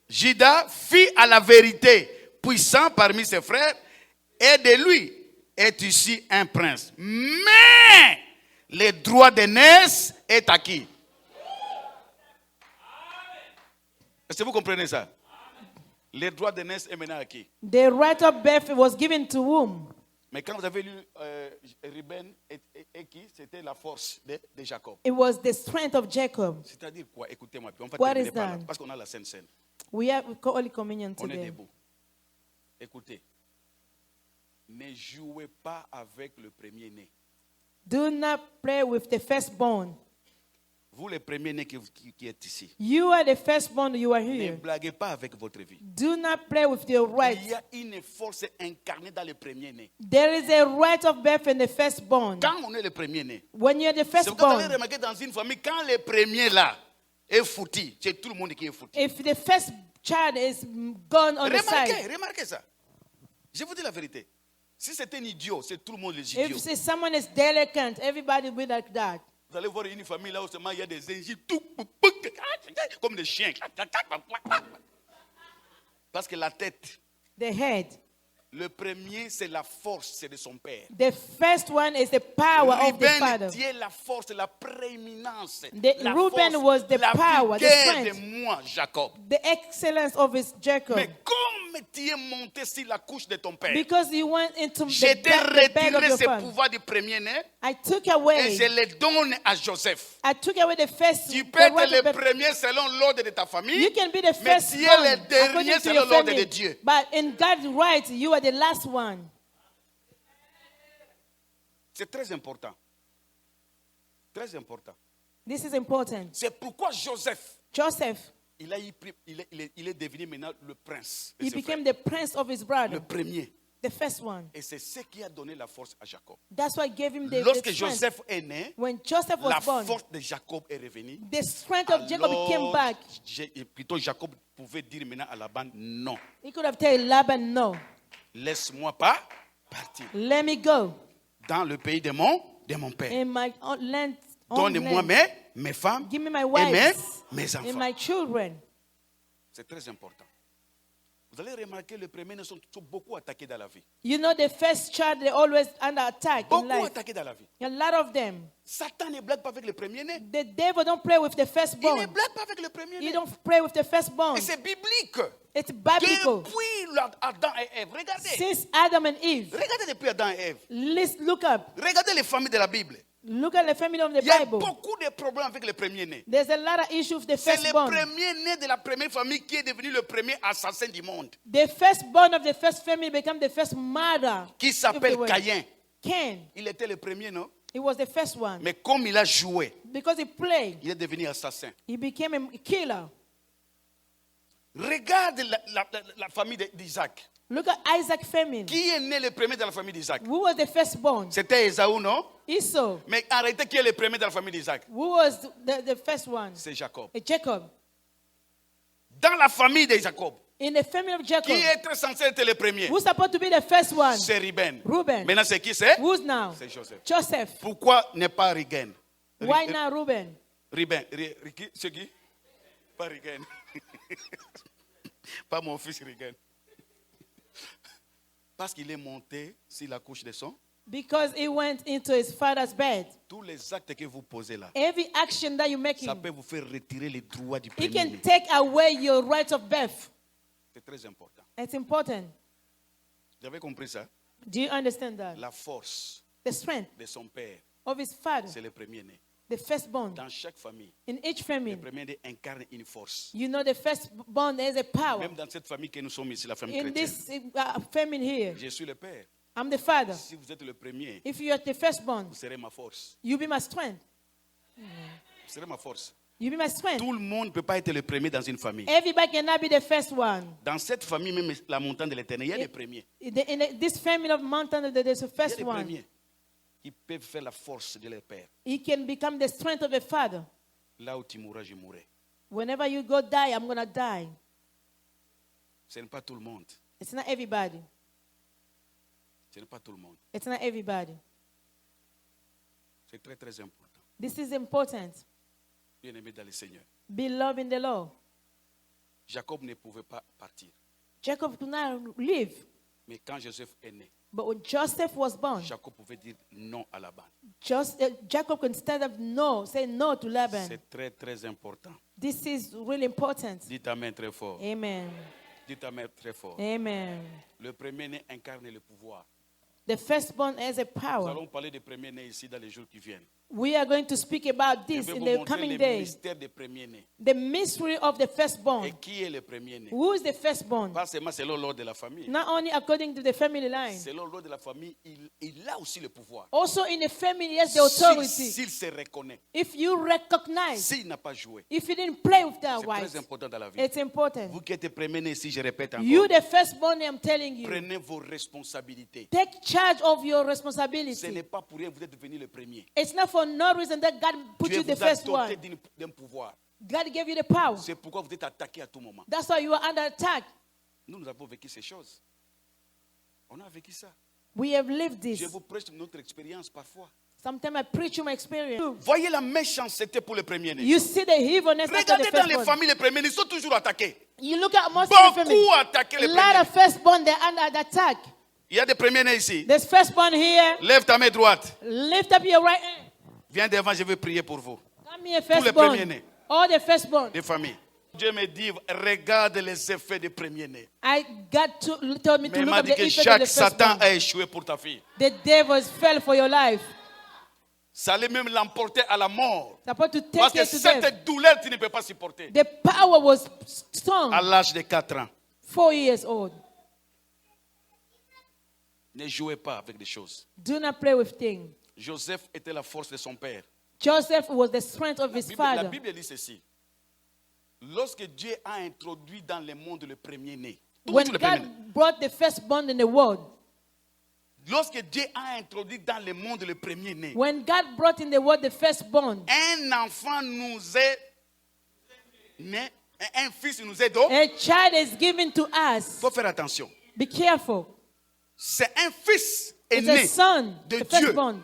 Juda fit à la vérité, puissant parmi ses frères, et de lui est ici un prince. Mais le droit d'aînesse est à qui? Est-ce que vous comprenez ça? Le droit d'aînesse est maintenant à qui? The right of birth was given to whom? Mais quand vous avez lu Ruben et qui? C'était la force de Jacob. It was the strength of Jacob. C'est-à-dire quoi? Écoutez-moi, puis on va What terminer is par là, that? parce qu'on a la Sainte Seine. We have Holy Communion On est today. debout. Écoutez. Ne jouez pas avec le premier-né. Do not play with the firstborn. Vous, les premiers-nés qui êtes ici, You are the firstborn, you are ne here. blaguez pas avec votre vie. Do not play with your Il right. y a une force incarnée dans le premier-né. There is a right of birth in the firstborn. Quand on est le premier-né, When you're the c'est pourquoi vous allez firstborn, remarquer dans une famille, quand le premier là est foutu, c'est tout le monde qui est foutu. if the first child is gone on the side, Remarquez ça. Je vous dis la vérité. Si c'est un idiot, c'est tout le monde les idiots. if someone is delicate, everybody will be like that. Vous allez voir une famille là où seulement il y a des injures, comme des chiens. Parce que la tête, The head. le premier, c'est la force, c'est de son père. The first one is the power of the Ruben father. tient la force, la prééminence. La Reuben force, was the la power, the vigueur de strength. moi, Jacob. The excellence of his Jacob. Mais comme tu es monté sur la couche de ton père, Because he went into the j'ai bed of retiré your ce father. pouvoir du premier-né I took et away. je le donne à Joseph. I took away the first. Tu the peux être right le of birth. premier selon l'ordre de ta famille, You can be the mais first tu es one le dernier according to selon your l'ordre de family. Dieu. But in God's right, you are the last one. C'est très important. Très important. This is important. C'est pourquoi Joseph, Joseph, il est devenu maintenant le prince. de he ses became frères. the prince of his Le brother, premier. the first one. Et c'est ce qui a donné la force à Jacob. That's why gave him the Lorsque strength. Joseph est né, When Joseph la was born, force de Jacob est revenue. the strength of Jacob came back. Plutôt Jacob pouvait dire maintenant à Laban, non, He could have told Laban, no, laisse-moi pas partir let me go dans le pays de mon père. in my own land. Donne-moi mes femmes Give me my et wives mes and enfants. my children. C'est très important. Vous allez remarquer que les premiers sont beaucoup attaqués dans la vie. You know, the first child, they're always under attack in Beaucoup life. attaqués dans la vie. A lot of them. Satan ne blague pas avec le premier-né. The devil don't play with the Il ne firstborn. blague pas avec le He premier-né. don't play with the firstborn. Et c'est biblique. It's biblical. Depuis Adam et Ève, regardez. Since Adam and Eve, Regardez depuis Adam et Ève. let's look up. Regardez les familles de la Bible. Look at the family of the Il y a Bible. beaucoup de problèmes avec le premier-né. There's a lot of issues with the C'est le firstborn. premier-né de la première famille qui est devenu le premier assassin du monde. The firstborn of the first family became the first mother. Qui s'appelle Caïn. Cain. Il était le premier, non? He was the first one. Mais comme il a joué, Because he played, il est devenu assassin. he became a killer. Regarde la famille d'Isaac. Look at Isaac's family. Qui est né le premier de la famille d'Isaac? Who was the firstborn? C'était Ésaü, non? Esau. Mais en réalité, qui est le premier de la famille d'Isaac? Who was the first one? C'est Jacob. Jacob. Dans la famille de Jacob, In the family of qui Jacob, est censé être le premier? who's supposed to be the first one? C'est Ruben. Reuben. Maintenant, c'est qui c'est? Who's now? C'est Joseph. Joseph. Pourquoi n'est pas Ruben? Why not Reuben? Ruben. C'est qui? Pas Ruben. Pas mon fils Ruben. Parce qu'il est monté sur la couche de son. Because he went into his father's bed. Tous les actes que vous posez là, Every action that you make, ça peut vous faire retirer les droits du he premier. can take away your right of birth. C'est très important. It's important. Vous avez compris ça? Do you understand that? La force The strength de son père, of his father, c'est le premier-né. the firstborn. Dans chaque famille, In each le family, premier-né incarne une force. you know the firstborn is a power. Même dans cette famille que nous sommes ici, la famille In chrétienne, this family here, je suis le père. I'm the father. Si vous êtes le premier, If you are the firstborn, vous serez ma force. you be my strength. Vous serez ma force. You be my strength. Tout le monde ne peut pas être le premier dans une famille. Everybody cannot be the first one. Dans cette famille, même la montagne de l'éternel, il y a des premiers. This family of mountain, there's the Il y a first des one. premiers qui peuvent faire la force de leur père. He can become the strength of a father. Là où tu mourras, je mourrai. Whenever you go die, I'm going to die. Ce n'est pas tout le monde. It's not everybody. Ce n'est pas tout le monde. It's not everybody. C'est très, très important. This is important. Bien-aimé dans le Seigneur. Beloved in the Lord. Jacob ne pouvait pas partir. Jacob could not live. Mais quand Joseph est né, But when Joseph was born, Jacob pouvait dire non à Laban. Jacob could stand up no, say no to Laban. C'est très, très important. This is really important. Dites amen très fort. Amen. Dites amen très fort. Amen. Le premier-né incarne le pouvoir. The firstborn has a Nous power. allons parler des premiers-nés ici dans les jours qui viennent. We are going to speak about Je this vais in vous the montrer coming le days. mystère des premiers-nés. The mystery of the Et firstborn. qui est le premier-né? Who is the firstborn? Pas seulement selon l'ordre de la famille. Not only according to the family line. Selon l'ordre de la famille, il a aussi le pouvoir. Also in the family, yes, the authority. S'il se reconnaît, If you recognize, s'il n'a pas joué, if you didn't play with that c'est wife, très important dans la vie. it's important. Vous qui êtes premier-né ici, je répète You, encore, the firstborn, I'm telling you, prenez vos responsabilités. take charge of your Ce n'est responsibility. pas pour rien que vous êtes devenu le premier. It's not for no reason that God put Dieu you the vous a first doté one. d'un pouvoir. God gave you the power. C'est pourquoi vous êtes attaqué à tout moment. That's why you are under attack. Nous avons vécu ces choses. On a vécu ça. We have lived Je this. vous prêche notre expérience parfois. Sometimes I preach you my experience. Voyez la méchanceté pour les premiers-nés. You see the evilness after the Regardez dans les firstborn. familles, les premiers-nés, ils sont toujours attaqués. You look at most of the family. Beaucoup attaqués A les lot premiers-nés. of firstborn, they're under attack. Il y a des premiers-nés ici. There's firstborn here. Lève ta main droite. Lift up your right hand. Viens devant, je vais prier pour vous. Come here, Tous les firstborn. premiers-nés. All the firstborn. Des familles. Dieu me dit, regarde les effets des premiers-nés. I got to told me to Mais il look m'a up dit the que effect of chaque the Satan firstborn. a échoué pour ta fille. The devils fell for your life. Ça allait même l'emporter à la mort. Supposed to Parce take que you to death. cette douleur, tu ne peux pas supporter. The power was strong. À l'âge de 4 ans, 4 years old. ne jouez pas avec des choses. Do not play with things. Joseph était la force de son père. Joseph was the strength of his La father. Bible dit ceci. Lorsque Dieu a introduit dans le monde le premier-né, When toujours le premier-né. God brought the firstborn in the world, Lorsque Dieu a introduit dans le monde le premier-né, when God brought in the world the firstborn, un enfant nous est né, un fils nous est donné. a child is given to Il us. faut faire attention. Be careful. C'est un fils It's a aîné son, de the Dieu. firstborn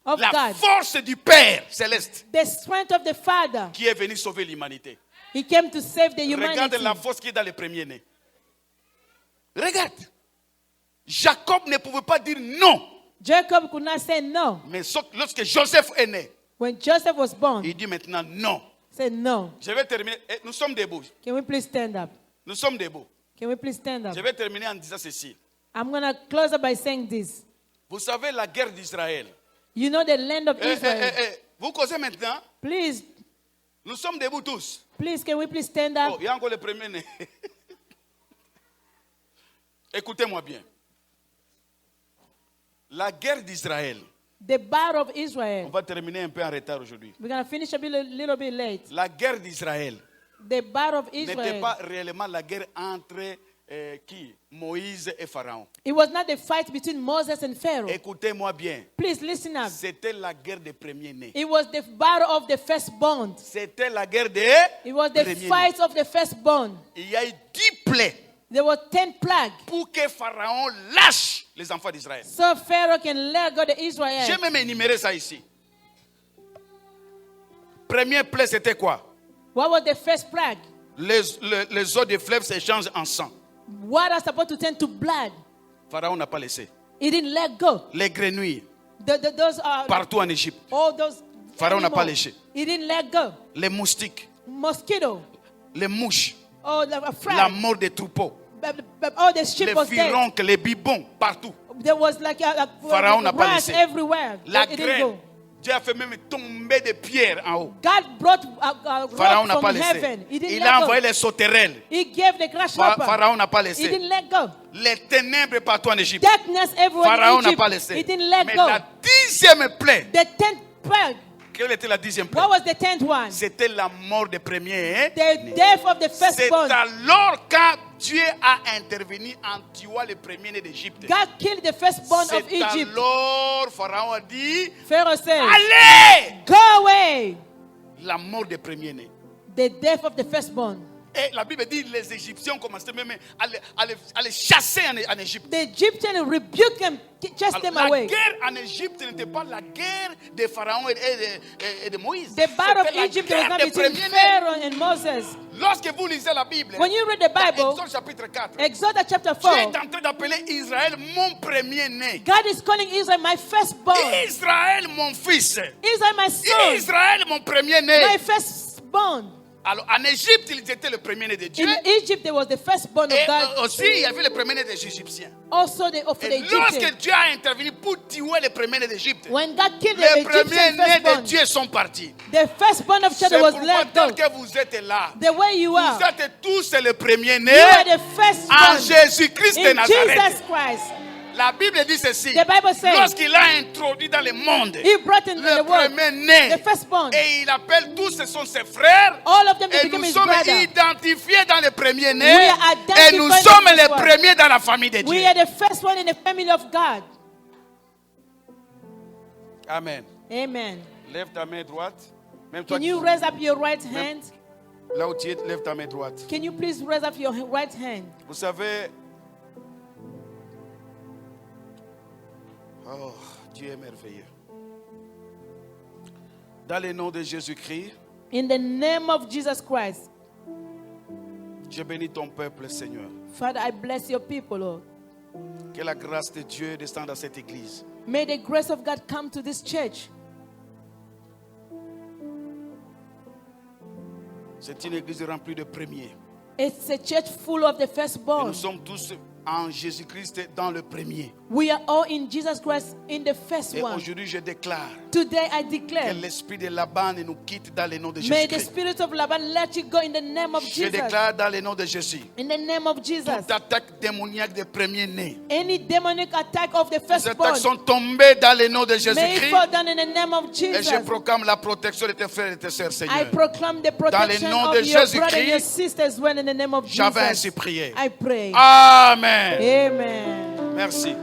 of La God. force du Père céleste The strength of the Father. qui est venu sauver l'humanité. He came to save the Regarde humanity. la force qui est dans le premier-né. Regarde. Jacob ne pouvait pas dire non. Jacob could not say no. Mais lorsque Joseph est né, When Joseph was born, il dit maintenant non. he said no. Je vais terminer. Nous sommes debout. Can we please stand up? Nous sommes debout. Can we please stand up? Je vais terminer en disant ceci. I'm going to close up by saying this. Vous savez la guerre d'Israël. You know the land of Israel. Vous causez maintenant. Please, Nous sommes debout tous. please, can we please stand Oh, up? il y a encore le premier-né. Écoutez-moi bien. La guerre d'Israël. The battle of On Israel. va terminer un peu en retard aujourd'hui. We're going to finish a little bit late. La guerre d'Israël The battle of n'était Israel. pas réellement la guerre entre qui? Moïse et Pharaon. It was not the fight between Moses and Pharaoh. Écoutez-moi bien. Please listen up. C'était la guerre des premiers-nés. It was the battle of the firstborn. C'était la guerre des It was the premiers-nés. fight of the firstborn. Il y a eu 10 plaies There were 10 plagues. pour que Pharaon lâche les enfants d'Israël. So Pharaoh can let go the Israel. J'ai même énuméré ça ici. Première plaie, c'était quoi? What was the first plague? Les eaux des fleuves s'échangent en sang. Water supposed to turn to blood. Pharaon n'a pas laissé. He didn't let go. Les grenouilles, Those are partout en Égypte. all those. Pharaon n'a pas animals. léché. He didn't let go. Les moustiques, Mosquito. les mouches, Oh, the la frog. mort des troupeaux, All the sheep les was dead. furoncles, les bibons, partout. There was like a Pharaon n'a pas rats laissé. everywhere. La It didn't graine, go. Dieu a fait même tomber des pierres en haut. God brought a Pharaon rock n'a pas from laissé. heaven. He didn't Il let a go. envoyé les sauterelles. He gave the grasshopper. Pharaon n'a pas He laissé. didn't let go. Les ténèbres partout en Égypte. Darkness everywhere Pharaon in n'a Egypt. pas laissé. He didn't let Mais go. la 10e plaie, The 10th plague. quelle était la 10e plaie? What was the 10th one? C'était la mort des premiers. Hein? The death of the C'est firstborn. alors quand Dieu a intervenu en tuant les premiers-nés d'Égypte. God killed the firstborn of C'est Egypt. alors Pharaon a dit, Pharaoh said, allez! go away. La mort des premiers-nés. The death of the firstborn. Et la Bible dit les Égyptiens ont commencé même à les chasser en Égypte. The Egyptians rebuked them, chased them La away. guerre en Égypte n'était pas la guerre de Pharaon et de Moïse. The battle of C'était la Egypt guerre was not des between premiers-nés. Pharaoh and Moses. Lorsque vous lisez la Bible, When you read the dans Bible, Exode chapitre 4, Exodus chapter Dieu 4, est en train d'appeler Israël mon premier-né. God is calling Israel my firstborn. Israël mon fils. Israel my son. Israël mon premier-né. My firstborn. Alors en Égypte, ils étaient le premier-né de Dieu. In Egypt, there was the firstborn of Et God. aussi, il y avait le premier-né des Égyptiens. Also, for the Et lorsque Egyptians. Dieu a intervenu pour tuer les premiers-nés d'Égypte, When God killed the les Egyptian premiers-nés de firstborn, Dieu sont partis. the firstborn of C'est China was pourquoi let tel go. que vous êtes là, The way you are, vous êtes tous le premier-né you are the en firstborn Jésus-Christ de in Nazareth. Jesus Christ. La Bible dit ceci. The Bible says, Lorsqu'il a introduit dans le monde He brought in le the world premier-né, the firstborn. et il appelle tous, ce sont ses frères, All of them they et became nous his sommes brother. identifiés dans le premier-né, We are identified et nous in the sommes first les one. premiers dans la famille de Dieu. We are the first one in the family of God. Amen. Amen. Lève ta main droite. Même toi Can qui- you raise up your right hand? là où tu es, lève ta main droite. Can you please raise up your right hand? Vous savez, oh, Dieu est merveilleux. Dans le nom de Jésus-Christ, In the name of Jesus Christ, je bénis ton peuple, Seigneur. Father, I bless your people, Lord. Que la grâce de Dieu descende à cette église. May the grace of God come to this church. C'est une église remplie de premiers. It's a church full of the Et firstborn. nous sommes tous en Jésus-Christ dans le premier. We are all in Jesus Christ in the first Et one. aujourd'hui, je déclare Today I que declare, l'esprit de Laban nous quitte dans le nom de may the Jésus-Christ. spirit of Laban let you go in the name of Je Jesus. déclare dans le nom de Jésus. In the name of Jesus. Toute attaque démoniaque des premiers-nés. Any demonic attack of the Ces firstborn, attaques sont tombées dans le nom de may it Jésus-Christ. fall down in the name of Et je Jesus. proclame la protection de tes frères et tes sœurs, I Seigneur. proclaim the protection nom of de your brother and Jésus-Christ, your sisters well in the name of J'avais ainsi Jesus. prié. I pray. Amen. Amen. Merci.